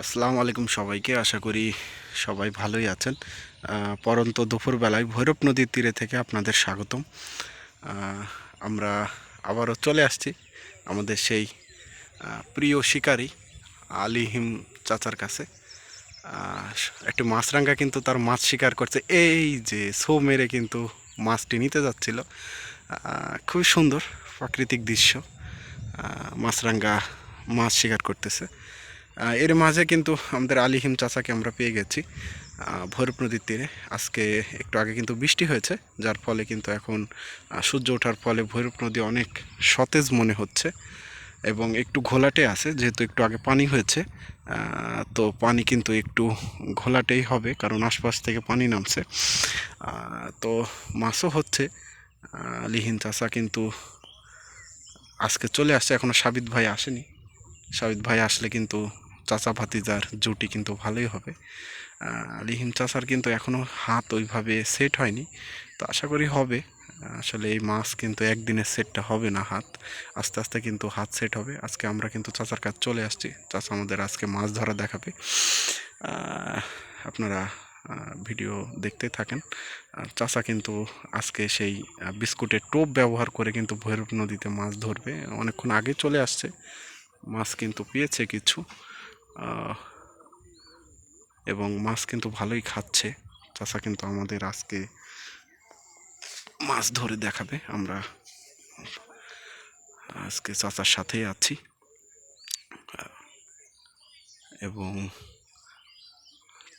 আসসালামু আলাইকুম সবাইকে। আশা করি সবাই ভালোই আছেন। পরন্ত দুপুরবেলায় ভৈরব নদীর তীরে থেকে আপনাদের স্বাগতম। আমরা আবারও চলে আসছি আমাদের সেই প্রিয় শিকারী আলিহিম চাচার কাছে। একটি মাছরাঙা কিন্তু তার মাছ শিকার করছে, এই যে ছো মেরে কিন্তু মাছটি নিতে যাচ্ছিল। খুবই সুন্দর প্রাকৃতিক দৃশ্য। মাছরাঙা মাছ শিকার করতেছে। এর মাঝে কিন্তু আমাদের আলিহিম চাচাকে আমরা পেয়ে গেছি ভৈরব নদীর তীরে। আজকে একটু আগে কিন্তু বৃষ্টি হয়েছে, যার ফলে কিন্তু এখন সূর্য ওঠার ফলে ভৈরব নদী অনেক সতেজ মনে হচ্ছে এবং একটু ঘোলাটে আছে, যেহেতু একটু আগে পানি হয়েছে। তো পানি কিন্তু একটু ঘোলাটেই হবে, কারণ আশপাশ থেকে পানি নামছে। তো মাছও হচ্ছে। আলিহিম চাচা কিন্তু আজকে চলে আসছে, এখনও সাবিত ভাই আসেনি। সাবিত ভাই আসলে কিন্তু চাচা ভাতিজার জুটি কিন্তু ভালোই হবে। লিহিম চাচার কিন্তু এখনও হাত ওইভাবে সেট হয়নি, তো আশা করি হবে। আসলে এই মাছ কিন্তু একদিনের সেটটা হবে না, হাত আস্তে আস্তে কিন্তু হাত সেট হবে। আজকে আমরা কিন্তু চাচার কাছে চলে আসছি, চাচা আমাদের আজকে মাছ ধরা দেখাবে। আপনারা ভিডিও দেখতে থাকেন। চাচা কিন্তু আজকে সেই বিস্কুটের টোপ ব্যবহার করে কিন্তু ভৈরব নদীতে মাছ ধরবে। অনেকক্ষণ আগে চলে আসছে, মাছ কিন্তু পেয়েছে কিছু, এবং মাছ কিন্তু ভালোই খাচ্ছে। চাচা কিন্তু আমাদের আজকে মাছ ধরে দেখাবে। আমরা আজকে চাচার সাথেই আছি এবং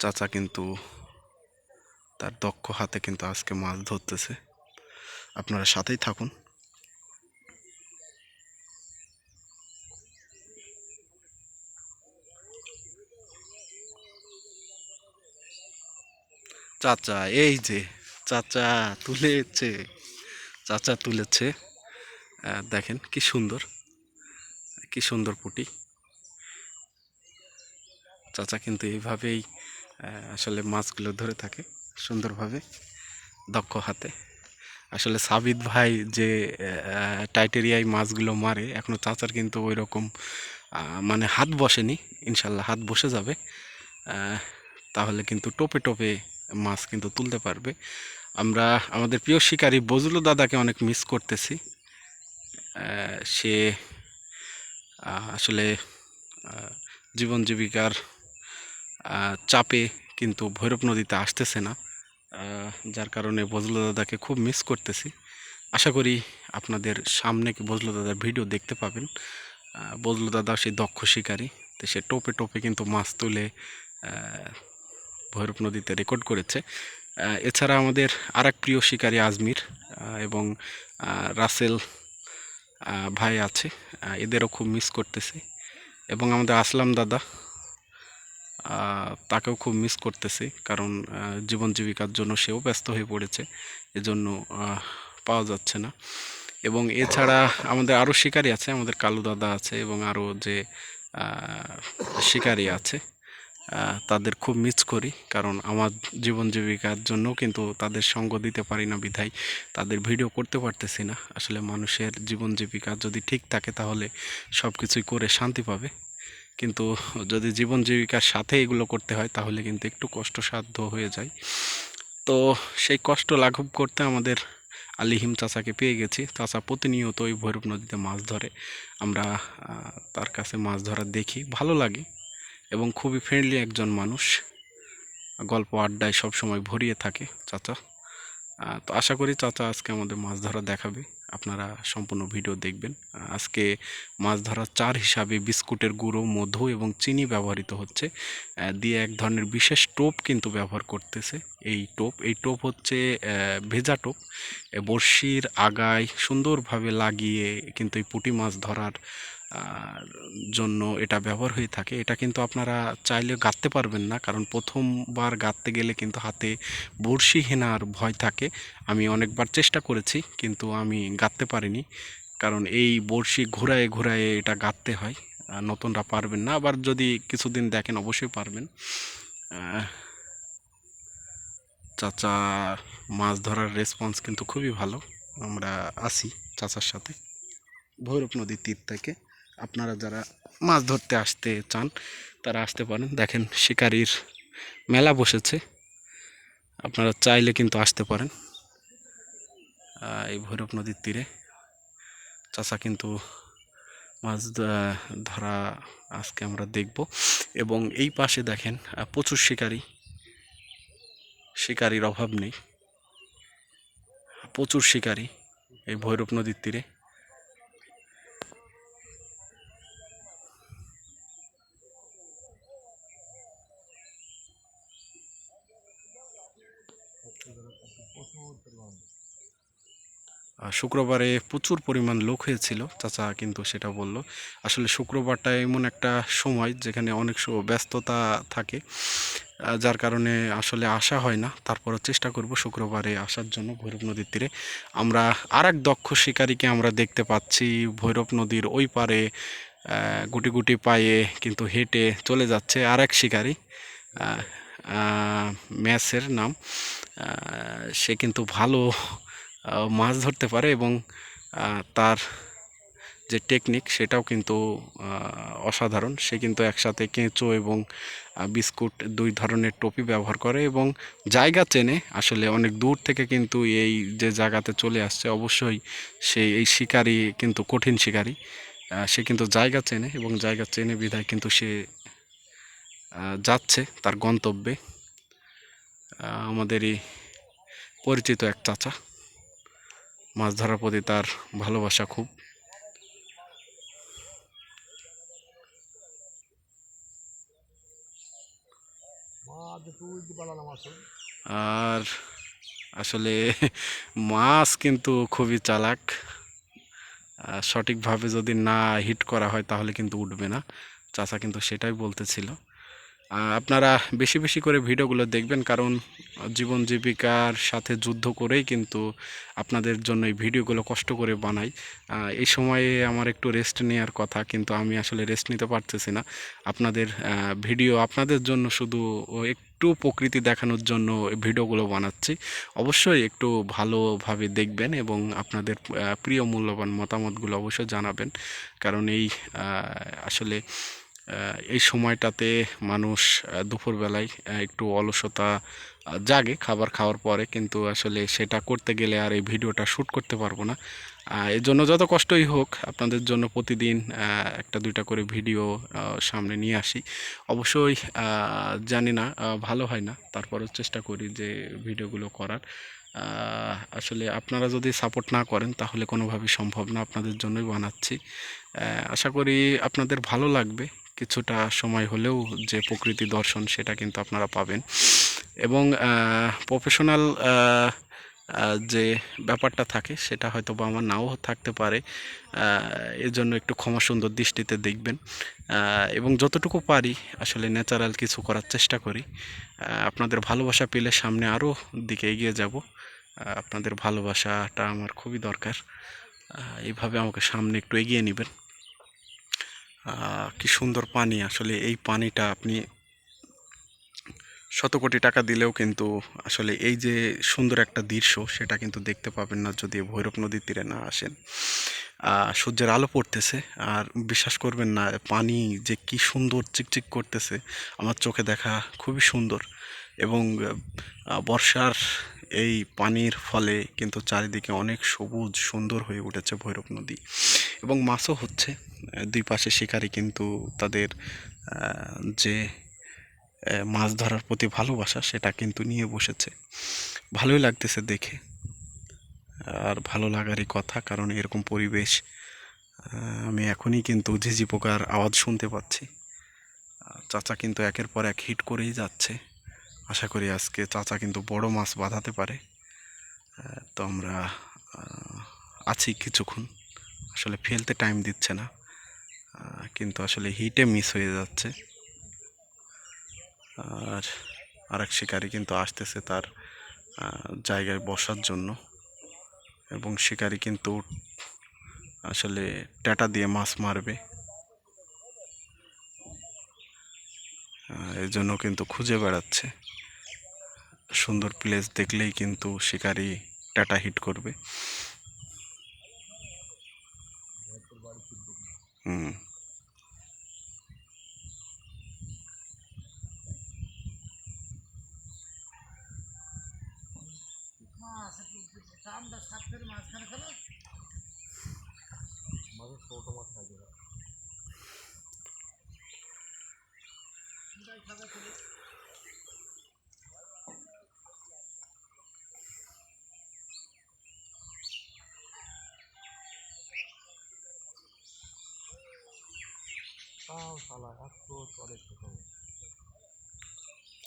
চাচা কিন্তু তার দক্ষ হাতে কিন্তু আজকে মাছ ধরতেছে। আপনারা সাথেই থাকুন। চাচা এই যে চাচা তুলেছে, চাচা তুলেছে। দেখেন কি সুন্দর, কি সুন্দর পুঁটি। চাচা কিন্তু এইভাবেই আসলে মাছগুলো ধরে থাকে সুন্দরভাবে, দক্ষ হাতে। আসলে সাবিত ভাই যে টাইটেরিয়ায় মাছগুলো মারে, এখনও চাচার কিন্তু ওই রকম মানে হাত বসেনি। ইনশাল্লাহ হাত বসে যাবে, তাহলে কিন্তু টোপে টোপে মাছ কিন্তু তুলতে পারবে। আমরা আমাদের প্রিয় শিকারী বজলু দাদাকে অনেক মিস করতেছি। সে আসলে জীবন জীবিকার চাপে কিন্তু ভৈরব নদীতে আসতেছে না, যার কারণে বজলু দাদাকে খুব মিস করতেছি। আশা করি আপনাদের সামনে বজলু দাদার ভিডিও দেখতে পাবেন। বজলু দাদা সেই দক্ষ শিকারী, তো সে টোপে টোপে কিন্তু মাছ তুলে ভৈরব নদীতে রেকর্ড করেছে। এছাড়া আমাদের আর এক প্রিয় শিকারী আজমির এবং রাসেল ভাই আছে, এদেরও খুব মিস করতেছি। এবং আমাদের আসলাম দাদা, তাকেও খুব মিস করতেছি, কারণ জীবন জীবিকার জন্য সেও ব্যস্ত হয়ে পড়েছে, এজন্য পাওয়া যাচ্ছে না। এবং এছাড়া আমাদের আরও শিকারী আছে, আমাদের কালু দাদা আছে এবং আরও যে শিকারী আছে, তাদের খুব মিস করি, কারণ আমার জীবন জীবিকার জন্য কিন্তু তাদের সঙ্গ দিতে পারি না বিধায় তাদের ভিডিও করতে পারতেছি না। আসলে মানুষের জীবন জীবিকা যদি ঠিক থাকে তাহলে সব কিছুই করে শান্তি পাবে, কিন্তু যদি জীবন জীবিকার সাথে এগুলো করতে হয় তাহলে কিন্তু একটু কষ্টসাধ্য হয়ে যায়। তো সেই কষ্ট লাঘব করতে আমাদের আলিহিম চাচাকে পেয়ে গেছি। চাচা প্রতিনিয়ত ওই ভৈরব নদীতে মাছ ধরে, আমরা তার কাছে মাছ ধরা দেখি, ভালো লাগে এবং খুবই ফ্রেন্ডলি একজন মানুষ। গল্প আড্ডায় সবসময় ভরিয়ে থাকে চাচা। তো আশা করি চাচা আজকে আমাদের মাছ ধরা দেখাবে, আপনারা সম্পূর্ণ ভিডিও দেখবেন। আজকে মাছ ধরার চার হিসাবে বিস্কুটের গুঁড়ো, মধু এবং চিনি ব্যবহৃত হচ্ছে, দিয়ে এক ধরনের বিশেষ টোপ কিন্তু ব্যবহার করতেছে। এই টোপ হচ্ছে ভেজা টোপ, বড়শির আগায় সুন্দরভাবে লাগিয়ে কিন্তু এই পুঁটি মাছ ধরার জন্য এটা ব্যবহার হয়ে থাকে। এটা কিন্তু আপনারা চাইলে গাঁথতে পারবেন না, কারণ প্রথমবার গাঁথতে গেলে কিন্তু হাতে বড়শি হেনার ভয় থাকে। আমি অনেকবার চেষ্টা করেছি কিন্তু আমি গাঁথতে পারিনি, কারণ এই বড়শি ঘুরায়ে ঘুরায়ে এটা গাঁথতে হয়। নতুনরা পারবেন না, আবার যদি কিছুদিন দেখেন অবশ্যই পারবেন। চাচা মাছ ধরার রেসপন্স কিন্তু খুবই ভালো। আমরা আসি চাচার সাথে ভৈরব নদীর তীর থেকে। আপনারা যারা মাছ ধরতে আসতে চান তারা আসতে পারেন। দেখেন শিকারির মেলা বসেছে, আপনারা চাইলে কিন্তু আসতে পারেন। এই ভৈরব নদীর তীরে চাচা কিন্তু মাছ ধরা আজকে আমরা দেখব। এবং এই পাশে দেখেন প্রচুর শিকারির অভাব নেই, প্রচুর শিকারি এই ভৈরব নদীর তীরে। শুক্রবারে প্রচুর পরিমাণ লোক হয়েছিল, চাচা কিন্তু সেটা বলল। আসলে শুক্রবারটা এমন একটা সময় যেখানে অনেক ব্যস্ততা থাকে, যার কারণে আসলে আসা হয় না। তারপরও চেষ্টা করব শুক্রবারে আসার জন্য ভৈরব নদীর তীরে। আমরা আর এক দক্ষ শিকারীকে আমরা দেখতে পাচ্ছি ভৈরব নদীর ওই পারে, গুটি গুটি পায়ে কিন্তু হেঁটে চলে যাচ্ছে আর এক শিকারী, ম্যাসের নাম। সে কিন্তু ভালো মাছ ধরতে পারে এবং তার যে টেকনিক সেটাও কিন্তু অসাধারণ। সে কিন্তু একসাথে কেঁচো এবং বিস্কুট দুই ধরনের টোপি ব্যবহার করে এবং জায়গা চেনে। আসলে অনেক দূর থেকে কিন্তু এই যে জায়গাতে চলে আসছে, অবশ্যই সে এই শিকারী কিন্তু কঠিন শিকারী। সে কিন্তু জায়গা চেনে এবং জায়গা চেনে বিধায় কিন্তু সে যাচ্ছে তার গন্তব্যে। আমাদেরই পরিচিত এক চাচা, মাছ ধরার প্রতি তার ভালোবাসা খুব। আর আসলে মাছ কিন্তু খুবই চালাক, সঠিকভাবে যদি না হিট করা হয় তাহলে কিন্তু উঠবে না। চাচা কিন্তু সেটাই বলতেছিল। আপনারা বেশি বেশি করে ভিডিওগুলো দেখবেন, কারণ জীবন জীবিকার সাথে যুদ্ধ করেই কিন্তু আপনাদের জন্য এই ভিডিওগুলো কষ্ট করে বানাই। এই সময়ে আমার একটু রেস্ট নেওয়ার কথা, কিন্তু আমি আসলে রেস্ট নিতে পারতেছি না। আপনাদের ভিডিও আপনাদের জন্য শুধু একটু প্রকৃতি দেখানোর জন্য ভিডিওগুলো বানাচ্ছি। অবশ্যই একটু ভালোভাবে দেখবেন এবং আপনাদের প্রিয় মূল্যবান মতামতগুলো অবশ্যই জানাবেন, কারণ এই আসলে এই সময়টাতে মানুষ দুপুরবেলায় একটু অলসতা জাগে খাবার খাওয়ার পরে, কিন্তু আসলে সেটা করতে গেলে আর এই ভিডিওটা শ্যুট করতে পারবো না। এর জন্য যত কষ্টই হোক আপনাদের জন্য প্রতিদিন একটা দুইটা করে ভিডিও সামনে নিয়ে আসি। অবশ্যই জানি না ভালো হয় না, তারপরেও চেষ্টা করি যে ভিডিওগুলো করার। আসলে আপনারা যদি সাপোর্ট না করেন তাহলে কোনোভাবেই সম্ভব না, আপনাদের জন্যই বানাচ্ছি। আশা করি আপনাদের ভালো লাগবে। কিছুটা সময় হলেও যে প্রকৃতি দর্শন সেটা কিন্তু আপনারা পাবেন। এবং প্রফেশনাল যে ব্যাপারটা থাকে সেটা হয়তো বা আমার নাও থাকতে পারে, এর জন্য একটু ক্ষমা সুন্দর দৃষ্টিতে দেখবেন। এবং যতটুকু পারি আসলে ন্যাচারাল কিছু করার চেষ্টা করি। আপনাদের ভালোবাসা পেলে সামনে আরও দিকে এগিয়ে যাব। আপনাদের ভালোবাসাটা আমার খুবই দরকার। এইভাবে আমাকে সামনে একটু এগিয়ে নেবেন। কি সুন্দর পানি! আসলে এই পানিটা আপনি শত কোটি টাকা দিলেও কিন্তু আসলে এই যে সুন্দর একটা দৃশ্য সেটা কিন্তু দেখতে পাবেন না যদি ভৈরব নদীর তীরে না আসেন। সূর্যের আলো পড়তেছে আর বিশ্বাস করবেন না, পানি যে কি সুন্দর চিকচিক করতেছে, আমার চোখে দেখা খুবই সুন্দর। এবং বর্ষার এই পানির ফলে কিন্তু চারিদিকে অনেক সবুজ সুন্দর হয়ে উঠেছে ভৈরব নদী এবং মাছও হচ্ছে। দুই পাশে শিকারি কিন্তু তাদের যে মাছ ধরার প্রতি ভালোবাসা সেটা কিন্তু নিয়ে বসেছে। ভালোই লাগতেছে দেখে, আর ভালো লাগারই কথা, কারণ এরকম পরিবেশ আমি এখনই কিন্তু ঝিঝি পোকার আওয়াজ শুনতে পাচ্ছি। চাচা কিন্তু একের পর এক হিট করেই যাচ্ছে। আশা করি আজকে চাচা কিন্তু বড় মাছ বাঁধাতে পারে। তো আমরা আছি কিছুক্ষণ, আসলে ফেলতে টাইম দিচ্ছে না, কিন্তু আসলে হিটে মিস হয়ে যাচ্ছে। আর আরেক শিকারি কিন্তু আসতেছে তার জায়গায় বসার জন্য, এবং শিকারি কিন্তু আসলে ট্যাটা দিয়ে মাছ মারবে, এই জন্য কিন্তু খুঁজে বেড়াচ্ছে। সুন্দর প্লেস দেখলেই কিন্তু শিকারি ট্যাটা হিট করবে। হুম।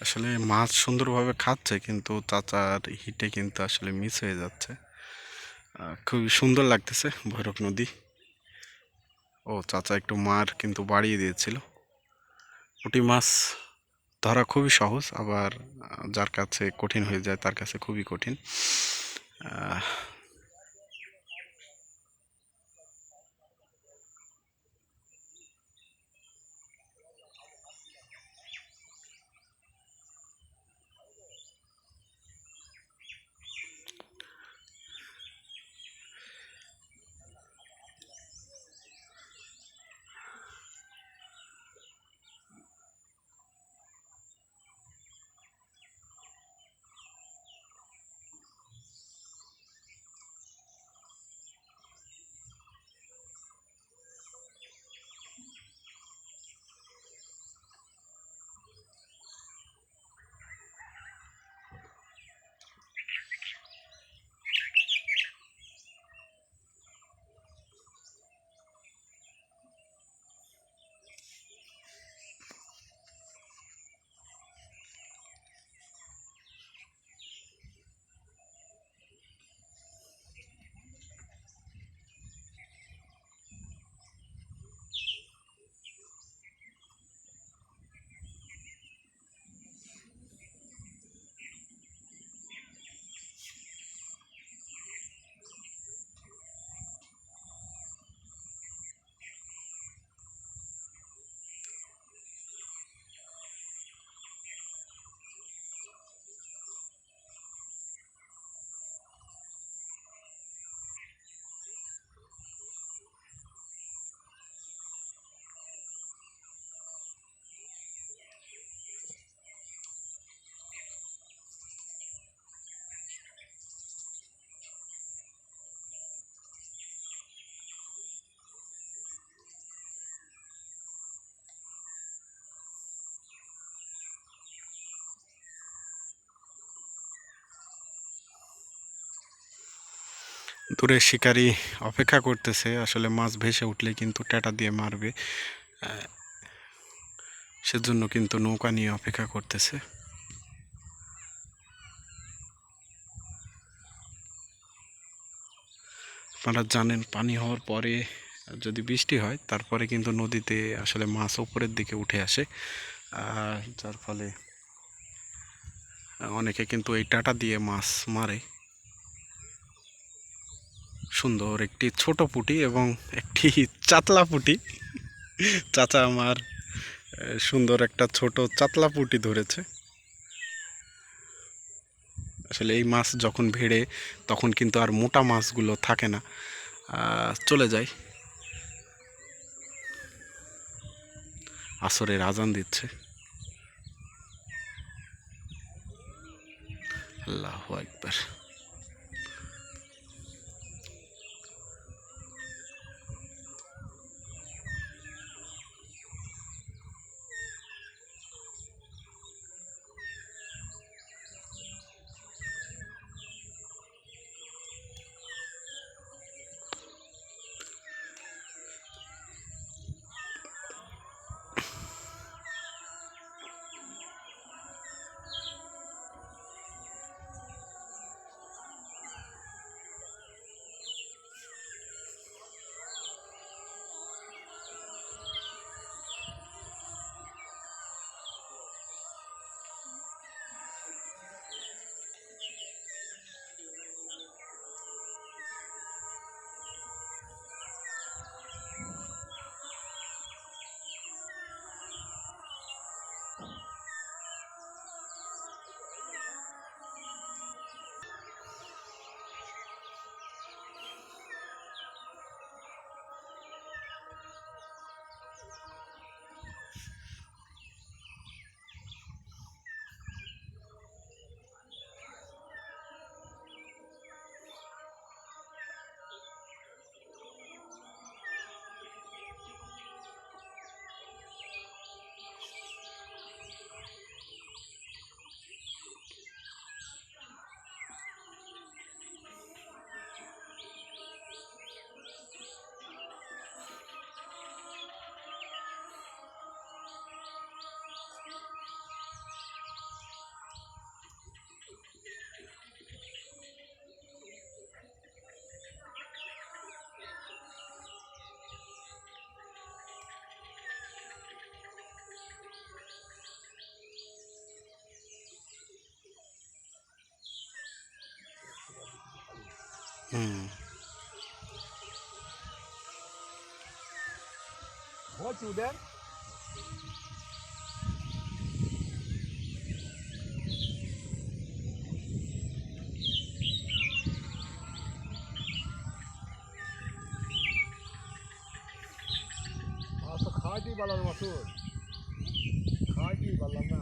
আসলে মাছ সুন্দরভাবে খাচ্ছে কিন্তু চাচার হিটে কিন্তু আসলে মিস হয়ে যাচ্ছে। খুবই সুন্দর লাগতেছে ভৈরব নদী। ও চাচা একটু মার কিন্তু বাড়িয়ে দিয়েছিল। পুঁটি মাছ ধরা খুবই সহজ, আবার যার কাছে কঠিন হয়ে যায় তার কাছে খুবই কঠিন। দূরে শিকারী অপেক্ষা করতেছে, আসলে মাছ ভেসে উঠলে কিন্তু ট্যাটা দিয়ে মারবে, সেজন্য কিন্তু নৌকা নিয়ে অপেক্ষা করতেছে। আপনারা জানেন পানি হওয়ার পরে যদি বৃষ্টি হয় তারপরে কিন্তু নদীতে আসলে মাছ উপরের দিকে উঠে আসে, যার ফলে অনেকে কিন্তু এই টাটা দিয়ে মাছ মারে। সুন্দর একটি ছোট পুঁটি এবং একটি চাতলা পুঁটি। চাচা আমার সুন্দর একটা ছোট চাতলা পুঁটি ধরেছে। আসলে এই মাছ যখন ভিড়ে তখন কিন্তু আর মোটা মাছগুলো থাকে না, চলে যায়। আসরের আজান দিচ্ছে। আল্লাহু আকবার। হুম। হচ্ছে ওদের মাছ তো খাওয়াইতেই পারলাম না মাসুর, খাওয়াইতেই পারলাম না।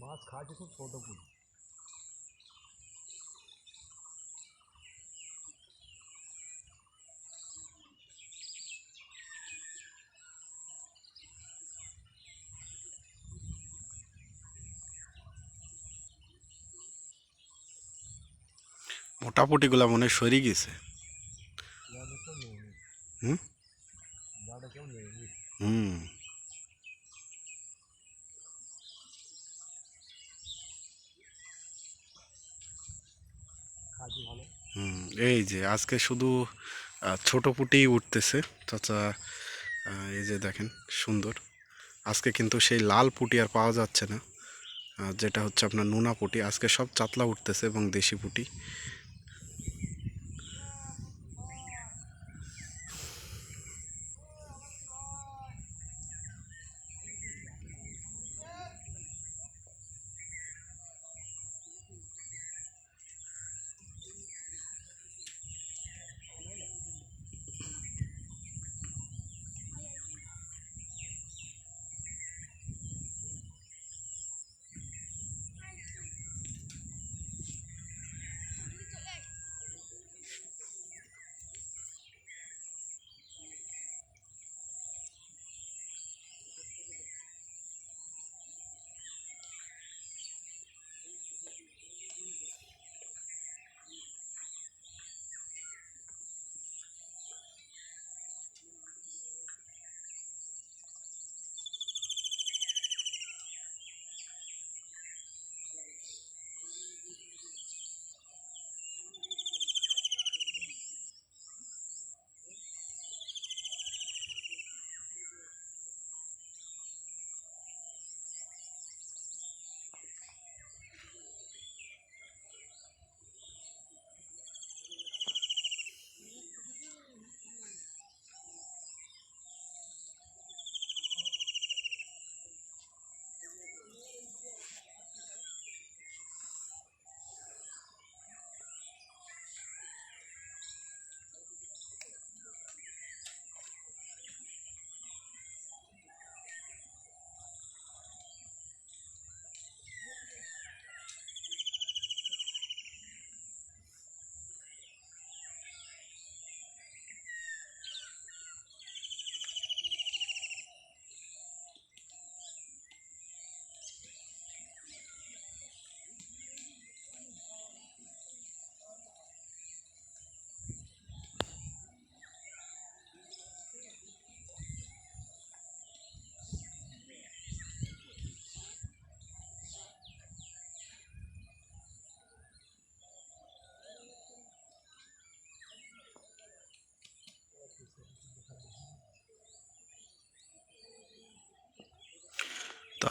মাছ খাওয়াইছে খুব ছোট পুকুর। মোটামুটিগুলা মনে হয় সরে গেছে। হুম। হুম। হুম। এই যে আজকে শুধু ছোট পুঁটিই উঠতেছে চাচা। এই যে দেখেন সুন্দর। আজকে কিন্তু সেই লাল পুঁটি আর পাওয়া যাচ্ছে না, যেটা হচ্ছে আপনার নোনা পুঁটি। আজকে সব চাতলা উঠতেছে এবং দেশি পুঁটি।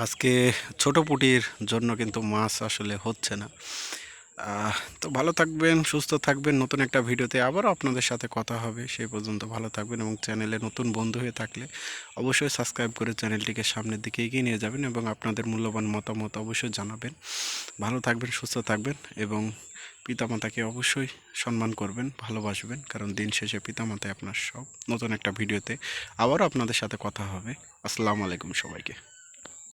আজকে ছোট পুঁটির জন্য কিন্তু মাছ আসলে হচ্ছে না। তো ভালো থাকবেন, সুস্থ থাকবেন। নতুন একটা ভিডিওতে আবারও আপনাদের সাথে কথা হবে। সেই পর্যন্ত ভালো থাকবেন এবং চ্যানেলে নতুন বন্ধু হয়ে থাকলে অবশ্যই সাবস্ক্রাইব করে চ্যানেলটিকে সামনের দিকে এগিয়ে নিয়ে যাবেন এবং আপনাদের মূল্যবান মতামত অবশ্যই জানাবেন। ভালো থাকবেন, সুস্থ থাকবেন এবং পিতামাতাকে অবশ্যই সম্মান করবেন, ভালোবাসবেন, কারণ দিন শেষে পিতামাতাই আপনার সব। নতুন একটা ভিডিওতে আবারও আপনাদের সাথে কথা হবে। আসসালামু আলাইকুম সবাইকে।